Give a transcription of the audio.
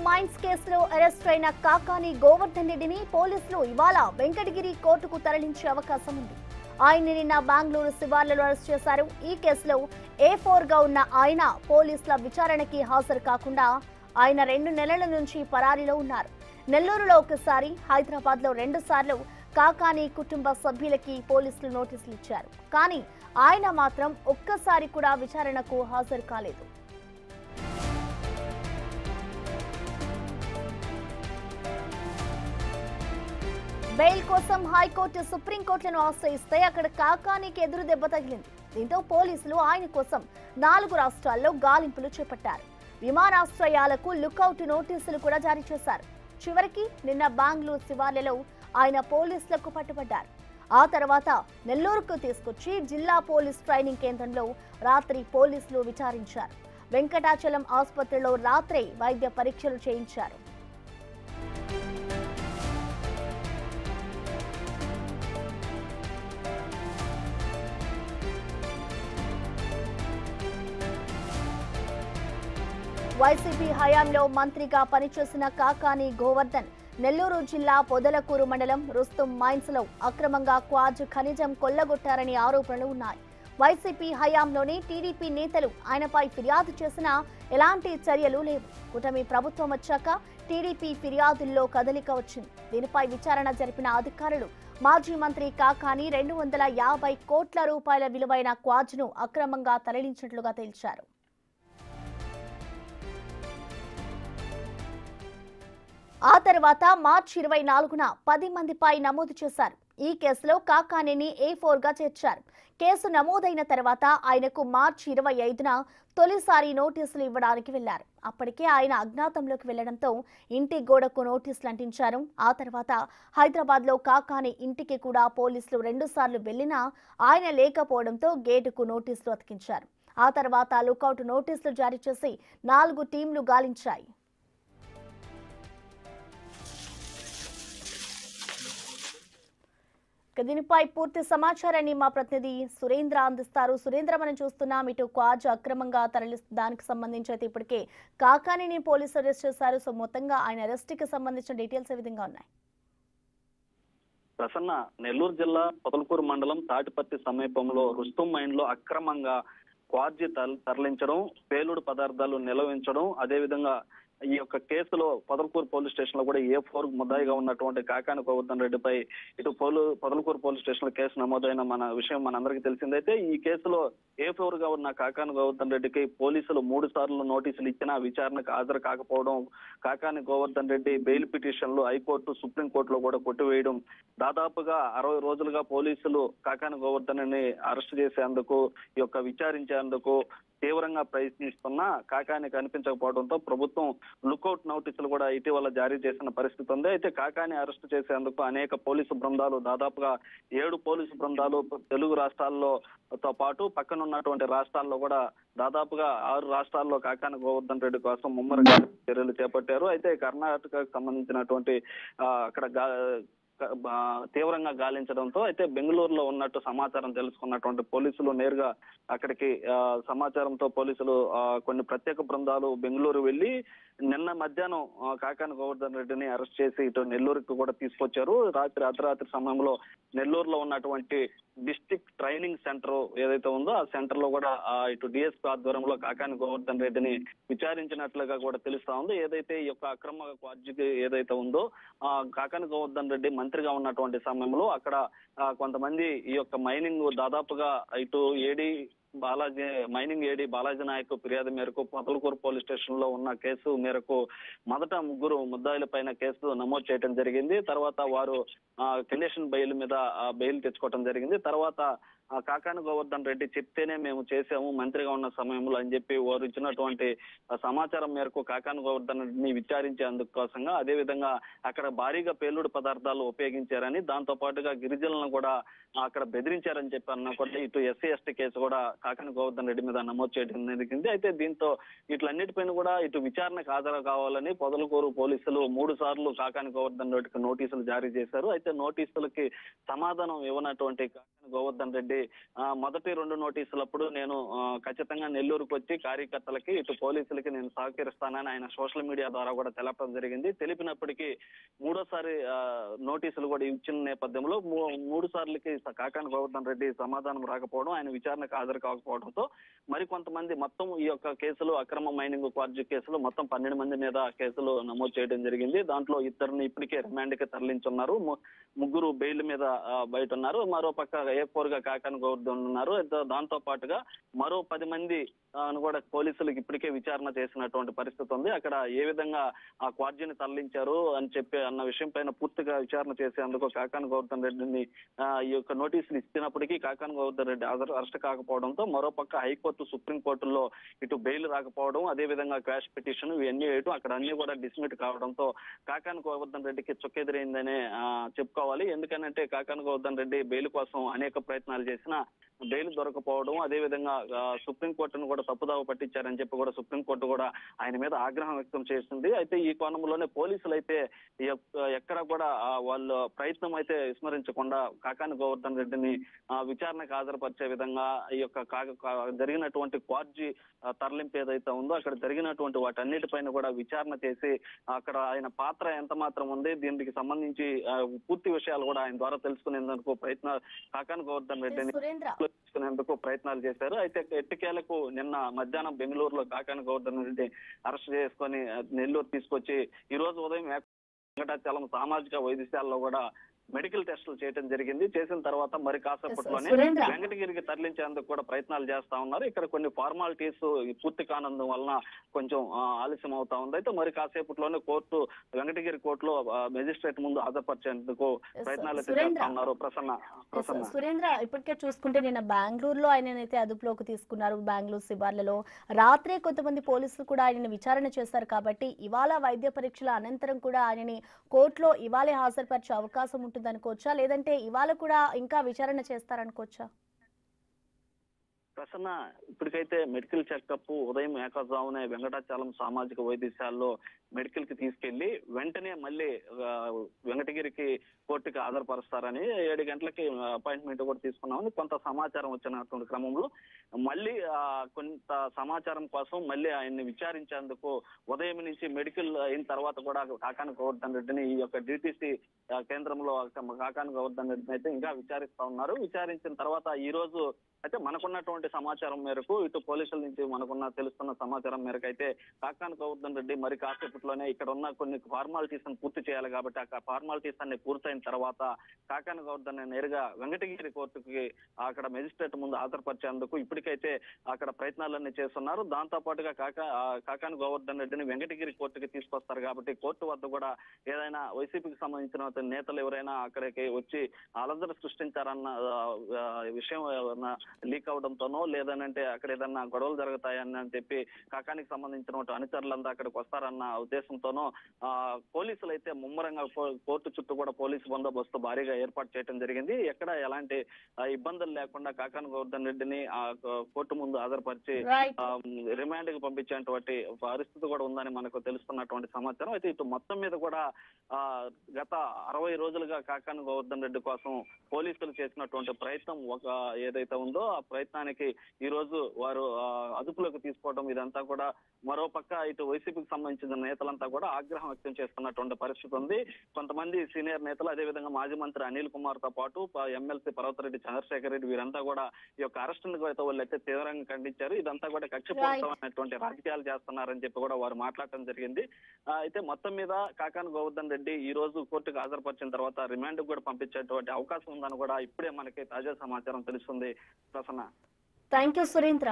Mines కేసులో arrest అయిన కాకాని గోవర్ధన్ రెడ్డిని పోలీసులు ఇవాళ వెంకటగిరి కోర్టుకు తరలించే అవకాశం ఉంది. ఆయన్ని నిన్న బెంగళూరు శివార్లలో అరెస్ట్ చేశారు. ఈ కేసులో A4 గా ఉన్న ఆయన పోలీసుల విచారణకి హాజరు కాకుండా ఆయన 2 నెలల నుంచి పరారీలో ఉన్నారు. నెల్లూరులో ఒకసారి, హైదరాబాద్ లో 2 సార్లు కాకాని కుటుంబ సభ్యులకి పోలీసులు నోటీసులు ఇచ్చారు. కానీ ఆయన మాత్రం ఒక్కసారి కూడా విచారణకు హాజరు కాలేదు. బెయిల్ కోసం హైకోర్టు సుప్రీంకోర్టులను ఆశ్రయిస్తే అక్కడ కాకానికి ఎదురు దెబ్బ తగిలింది. దీంతో పోలీసులు ఆయన కోసం 4 రాష్ట్రాల్లో గాలింపులు చేపట్టారు. విమానాశ్రయాలకు లుకౌట్ నోటీసులు కూడా జారీ చేశారు. చివరికి నిన్న బెంగళూరు శివార్లలో ఆయన పోలీసులకు పట్టుబడ్డారు. ఆ తర్వాత నెల్లూరుకు తీసుకొచ్చి జిల్లా పోలీస్ ట్రైనింగ్ కేంద్రంలో రాత్రి పోలీసులు విచారించారు. వెంకటాచలం ఆసుపత్రిలో రాత్రి వైద్య పరీక్షలు చేయించారు. వైసీపీ హయాంలో మంత్రిగా పనిచేసిన కాకాని గోవర్ధన్ నెల్లూరు జిల్లా పొదలకూరు మండలం రుస్తుం మైన్స్ లో అక్రమంగా క్వార్జ్ ఖనిజం కొల్లగొట్టారని ఆరోపణలు ఉన్నాయి. వైసీపీ హయాంలోని టీడీపీ నేతలు ఆయనపై ఫిర్యాదు చేసినా ఎలాంటి చర్యలు లేవు. కూటమి ప్రభుత్వం వచ్చాక టీడీపీ ఫిర్యాదుల్లో కదలిక వచ్చింది. దీనిపై విచారణ జరిపిన అధికారులు మాజీ మంత్రి కాకాని 250 కోట్ల రూపాయల విలువైన క్వార్జ్ ను అక్రమంగా తరలించినట్లుగా తేల్చారు. ఆ తర్వాత మార్చి 24న 10 మందిపై నమోదు చేశారు. ఈ కేసులో కాకానిని A4 గా చేర్చారు. కేసు నమోదైన తర్వాత ఆయనకు మార్చి 25న తొలిసారి నోటీసులు ఇవ్వడానికి వెళ్లారు. అప్పటికే ఆయన అజ్ఞాతంలోకి వెళ్లడంతో ఇంటి గోడకు నోటీసులు అంటించారు. ఆ తర్వాత హైదరాబాద్ లో కాకాని ఇంటికి కూడా పోలీసులు 2 సార్లు వెళ్లినా ఆయన లేకపోవడంతో గేటుకు నోటీసులు అతికించారు. ఆ తర్వాత లుకౌట్ నోటీసులు జారీ చేసి 4 టీంలు గాలించాయి. దీనిపై పూర్తి సమాచారాన్ని మా ప్రతినిధి సురేంద్ర అందిస్తారు. సురేంద్ర, మనం చూస్తున్నాం ఇటు క్వార్జ్ అక్రమంగా దానికి సంబంధించి అయితే ఇప్పటికే కాకానిని పోలీసులు అరెస్ట్ చేశారు. సో మొత్తంగా ఆయన అరెస్ట్ కి సంబంధించిన డీటెయిల్స్ ఏ విధంగా ఉన్నాయి? ప్రసన్న, నెల్లూరు జిల్లా పొదలకూరు మండలం తాటిపత్తి సమీపంలో రుస్తుం మైన్ లో అక్రమంగా క్వార్జ్ తరలించడం, పేలుడు పదార్థాలు నిల్వించడం, అదేవిధంగా ఈ యొక్క కేసులో పొదలకూరు పోలీస్ స్టేషన్ లో కూడా A4 ముద్దాయిగా ఉన్నటువంటి కాకాని గోవర్ధన్ రెడ్డిపై ఇటు పొదలకూరు పోలీస్ స్టేషన్ లో కేసు నమోదైన విషయం మనందరికీ తెలిసిందైతే ఈ కేసులో A4 గా ఉన్న కాకాని గోవర్ధన్ రెడ్డికి పోలీసులు 3 సార్లు నోటీసులు ఇచ్చినా విచారణకు హాజరు కాకపోవడం, కాకాని గోవర్ధన్ రెడ్డి బెయిల్ పిటిషన్లు హైకోర్టు సుప్రీంకోర్టులో కూడా కొట్టివేయడం, దాదాపుగా 60 రోజులుగా పోలీసులు కాకాని గోవర్ధన్ రెడ్డిని అరెస్ట్ చేసేందుకు విచారించేందుకు తీవ్రంగా ప్రయత్నిస్తున్నా కాకాని కనిపించకపోవడంతో ప్రభుత్వం లుకౌట్ నోటీసులు కూడా ఇటీవల జారీ చేసిన పరిస్థితి ఉంది. అయితే కాకాని అరెస్ట్ చేసేందుకు అనేక పోలీసు బృందాలు, దాదాపుగా 7 పోలీసు బృందాలు తెలుగు రాష్ట్రాల్లోతో పాటు పక్కనున్నటువంటి రాష్ట్రాల్లో కూడా దాదాపుగా 6 రాష్ట్రాల్లో కాకాని గోవర్ధన్ రెడ్డి కోసం ముమ్మరంగా చర్యలు చేపట్టారు. అయితే కర్ణాటకకు సంబంధించినటువంటి అక్కడ తీవ్రంగా గాలించడంతో అయితే బెంగళూరులో ఉన్నట్టు సమాచారం తెలుసుకున్నటువంటి పోలీసులు నేరుగా అక్కడికి సమాచారంతో పోలీసులు కొన్ని ప్రత్యేక బృందాలు బెంగళూరు వెళ్లి నిన్న మధ్యాహ్నం కాకాని గోవర్ధన్ రెడ్డిని అరెస్ట్ చేసి ఇటు నెల్లూరుకు కూడా తీసుకొచ్చారు. అర్ధరాత్రి సమయంలో నెల్లూరులో ఉన్నటువంటి డిస్ట్రిక్ట్ ట్రైనింగ్ సెంటర్ ఏదైతే ఉందో ఆ సెంటర్ లో కూడా ఇటు DSP ఆధ్వర్యంలో కాకాని గోవర్ధన్ రెడ్డిని విచారించినట్లుగా కూడా తెలుస్తా ఉంది. ఏదైతే ఈ యొక్క అక్రమ క్వార్జ్ ఏదైతే ఉందో కాకాని గోవర్ధన్ రెడ్డి మంత్రిగా ఉన్నటువంటి సమయంలో అక్కడ కొంతమంది ఈ యొక్క మైనింగ్ దాదాపుగా ఇటు మైనింగ్ ఏడీ బాలాజీ నాయక్ ఫిర్యాదు మేరకు పొదలకూరు పోలీస్ స్టేషన్ లో ఉన్న కేసు మేరకు మొదట 3 ముద్దాయిల పైన కేసు నమోదు చేయడం జరిగింది. తర్వాత వారు కండిషన్ బెయిల్ మీద బెయిల్ తెచ్చుకోవడం జరిగింది. తర్వాత కాకాని గోవర్ధన్ రెడ్డి చెప్తేనే మేము చేసాము మంత్రిగా ఉన్న సమయంలో అని చెప్పి వారు ఇచ్చినటువంటి సమాచారం మేరకు కాకాని గోవర్ధన్ రెడ్డిని విచారించేందుకు కోసంగా, అదేవిధంగా అక్కడ భారీగా పేలుడు పదార్థాలు ఉపయోగించారని, దాంతో పాటుగా గిరిజనులను కూడా అక్కడ బెదిరించారని చెప్పి అన్న కూడా ఇటు SC/ST కేసు కూడా కాకాని గోవర్ధన్ రెడ్డి మీద నమోదు చేయడం జరిగింది. అయితే దీంతో వీటిలన్నిటిపైన కూడా ఇటు విచారణకు హాజరు కావాలని పొదలకూరు పోలీసులు 3 సార్లు కాకాని గోవర్ధన్ రెడ్డికి నోటీసులు జారీ చేశారు. అయితే నోటీసులకి సమాధానం ఇవ్వనటువంటి కాకాని గోవర్ధన్ రెడ్డి మొదటి 2 నోటీసులప్పుడు నేను ఖచ్చితంగా నెల్లూరుకు వచ్చి కార్యకర్తలకి ఇటు పోలీసులకి నేను సహకరిస్తానని ఆయన సోషల్ మీడియా ద్వారా కూడా తెలపడం జరిగింది. తెలిపినప్పటికీ 3ోసారి నోటీసులు కూడా ఇచ్చిన నేపథ్యంలో 3 సార్లకి కాకాని గోవర్ధన్ రెడ్డి సమాధానం రాకపోవడం, ఆయన విచారణకు హాజరు కాకపోవడంతో మరికొంతమంది మొత్తం ఈ యొక్క కేసులో అక్రమ మైనింగ్ క్వార్జీ కేసులో మొత్తం 12 మంది మీద కేసులు నమోదు చేయడం జరిగింది. దాంట్లో 2 ఇప్పటికే రిమాండ్ కి తరలించున్నారు. 3 బెయిల్ మీద బయట ఉన్నారు. మరో పక్క A4 గా కాకాని గోవర్ధన్ ఉన్నారు. దాంతో పాటుగా మరో 10 మంది కూడా పోలీసులకు ఇప్పటికే విచారణ చేసినటువంటి పరిస్థితి ఉంది. అక్కడ ఏ విధంగా ఆ క్వార్జీని తరలించారు అని చెప్పి అన్న విషయం పైన పూర్తిగా విచారణ చేసేందుకు కాకాని గోవర్ధన్ రెడ్డిని ఈ యొక్క నోటీసులు ఇచ్చినప్పటికీ కాకాని గోవర్ధన్ రెడ్డి అరెస్ట్ కాకపోవడంతో మరోపక్క హైకోర్టు, సుప్రీంకోర్టులో ఇటు బెయిల్ రాకపోవడం, అదే విధంగా క్వాష్ పిటిషన్ ఇవన్నీ వేయడం, అక్కడ అన్ని కూడా డిస్మిట్ కావడంతో కాకాని గోవర్ధన్ రెడ్డికి చుక్కెదిరైందనే చెప్పుకోవాలి. ఎందుకంటే కాకాని గోవర్ధన్ రెడ్డి బెయిల్ కోసం అనేక ప్రయత్నాలు చేసినా బెయిల్ దొరకపోవడం, అదే విధంగా సుప్రీంకోర్టును కూడా తప్పుదావ పట్టించారని చెప్పి కూడా సుప్రీంకోర్టు కూడా ఆయన మీద ఆగ్రహం వ్యక్తం చేసింది. అయితే ఈ కోణంలోనే పోలీసులు అయితే ఎక్కడ కూడా వాళ్ళ ప్రయత్నం అయితే విస్మరించకుండా కాకాని గోవర్ధన్ రెడ్డిని విచారణకు హాజరుపరిచే విధంగా ఈ యొక్క జరిగినటువంటి క్వార్జీ తరలింపు ఏదైతే ఉందో అక్కడ జరిగినటువంటి వాటన్నిటిపైన కూడా విచారణ చేసి అక్కడ ఆయన పాత్ర ఎంత మాత్రం ఉంది, దీనికి సంబంధించి పూర్తి విషయాలు కూడా ఆయన ద్వారా తెలుసుకునేందుకు కాకాని గోవర్ధన్ రెడ్డిని తెలుసుకునేందుకు ప్రయత్నాలు చేశారు. అయితే ఎట్టికేలకు నిన్న మధ్యాహ్నం బెంగళూరులో కాకాని గోవర్ధన్ రెడ్డి అరెస్ట్ చేసుకొని నెల్లూరు తీసుకొచ్చి ఈ రోజు ఉదయం వెంకటాచలం సామాజిక వైద్యశాలలో కూడా మెడికల్ టెస్టులు చేయడం జరిగింది. చేసిన తర్వాత మరి కాసేపట్లోనే వెంకటగిరికి తరలించేందుకు కూడా ప్రయత్నాలు చేస్తా ఉన్నారు. ఇక్కడ కొన్ని ఫార్మాలిటీస్ పూర్తి కానందు వలన కొంచెం ఆలస్యం అవుతా ఉంది. అయితే మరి కాసేపట్లోనే వెంకటగిరి కోర్టులో మెజిస్ట్రేట్ ముందు హాజరుపరిచేందుకు ప్రయత్నాలు చేస్తా ఉన్నారు. సురేంద్ర, ఇప్పటికే చూసుకుంటే నిన్న బెంగళూరులో ఆయననైతే అదుపులోకి తీసుకున్నారు. బెంగళూరు శివార్లలో రాత్రే కొంతమంది పోలీసులు కూడా ఆయనని విచారణ చేశారు. కాబట్టి ఇవాళ వైద్య పరీక్షల అనంతరం కూడా ఆయనని కోర్టులో ఇవాళే హాజరుపరిచే అవకాశం ఉంటుంది అనుకోవచ్చా, లేదంటే ఇవాళ కూడా ఇంకా విచారణ చేస్తారనుకోవచ్చా? ప్రసన్న, ఇప్పటికైతే మెడికల్ చెకప్ ఉదయం ఏకజామునే వెంకటాచలం సామాజిక వైద్యశాలలో మెడికల్ కి తీసుకెళ్లి వెంటనే మళ్ళీ వెంకటగిరికి కోర్టుకి హాజరుపరుస్తారని 7 గంటలకి అపాయింట్మెంట్ కూడా తీసుకున్నామని కొంత సమాచారం వచ్చినటువంటి క్రమంలో మళ్ళీ కొంత సమాచారం కోసం మళ్ళీ ఆయన్ని విచారించేందుకు ఉదయం నుంచి మెడికల్ అయిన తర్వాత కూడా కాకాని గోవర్ధన్ రెడ్డిని ఈ యొక్క డిటిసి కేంద్రంలో కాకాని గోవర్ధన్ రెడ్డిని అయితే ఇంకా విచారిస్తా ఉన్నారు. విచారించిన తర్వాత ఈ రోజు అయితే మనకున్నటువంటి సమాచారం మేరకు ఇటు పోలీసుల నుంచి మనకున్న తెలుస్తున్న సమాచారం మేరకు అయితే కాకాని గోవర్ధన్ రెడ్డి మరి కాసేపట్లోనే ఇక్కడ ఉన్న కొన్ని ఫార్మాలిటీస్ పూర్తి చేయాలి కాబట్టి ఆ ఫార్మాలిటీస్ అన్ని పూర్తయిన తర్వాత కాకాని గోవర్ధన్ నేరుగా వెంకటగిరి కోర్టుకి అక్కడ మెజిస్ట్రేట్ ముందు హాజరుపరిచేందుకు ఇప్పటికైతే అక్కడ ప్రయత్నాలన్నీ చేస్తున్నారు. దాంతో పాటుగా కాకాని గోవర్ధన్ రెడ్డిని వెంకటగిరి కోర్టుకి తీసుకొస్తారు కాబట్టి కోర్టు వద్ద కూడా ఏదైనా వైసీపీకి సంబంధించిన నేతలు ఎవరైనా అక్కడికి వచ్చి అలజడి సృష్టించారన్న విషయం లీక్ అవడంతోనో లేదనంటే అక్కడ ఏదన్నా గొడవలు జరుగుతాయని చెప్పి కాకానికి సంబంధించిన అనుచరులంతా అక్కడికి వస్తారన్న ఉద్దేశంతోనో పోలీసులు అయితే ముమ్మరంగా కోర్టు చుట్టూ కూడా పోలీసు బందోబస్తు భారీగా ఏర్పాటు చేయడం జరిగింది. ఎక్కడ ఎలాంటి ఇబ్బందులు లేకుండా కాకాని గోవర్ధన్ రెడ్డిని కోర్టు ముందు హాజరుపరిచి రిమాండ్ కి పంపించేటువంటి పరిస్థితి కూడా ఉందని మనకు తెలుస్తున్నటువంటి సమాచారం. అయితే ఇటు మొత్తం మీద కూడా గత 60 రోజులుగా కాకాని గోవర్ధన్ రెడ్డి కోసం పోలీసులు చేసినటువంటి ప్రయత్నం ఏదైతే ఉందో ఆ ప్రయత్నానికి ఈ రోజు వారు అదుపులోకి తీసుకోవడం ఇదంతా కూడా మరోపక్క ఇటు వైసీపీకి సంబంధించిన నేతలంతా కూడా ఆగ్రహం వ్యక్తం చేస్తున్నటువంటి పరిస్థితి ఉంది. కొంతమంది సీనియర్ నేతలు అదేవిధంగా మాజీ మంత్రి అనిల్ కుమార్ తో పాటు ఎమ్మెల్సీ పర్వతరెడ్డి చంద్రశేఖర్ రెడ్డి వీరంతా కూడా ఈ యొక్క అరెస్టును వాళ్ళైతే తీవ్రంగా ఖండించారు. ఇదంతా కూడా కక్షపూరితమైనటువంటి రాజకీయాలు చేస్తున్నారని చెప్పి కూడా వారు మాట్లాడటం జరిగింది. అయితే మొత్తం మీద కాకాని గోవర్ధన్ రెడ్డి ఈ రోజు కోర్టుకు హాజరుపరిచిన తర్వాత రిమాండ్ కూడా పంపించేటువంటి అవకాశం ఉందని కూడా ఇప్పుడే మనకి తాజా సమాచారం తెలుస్తుంది. Prasanna, thank you Surendra.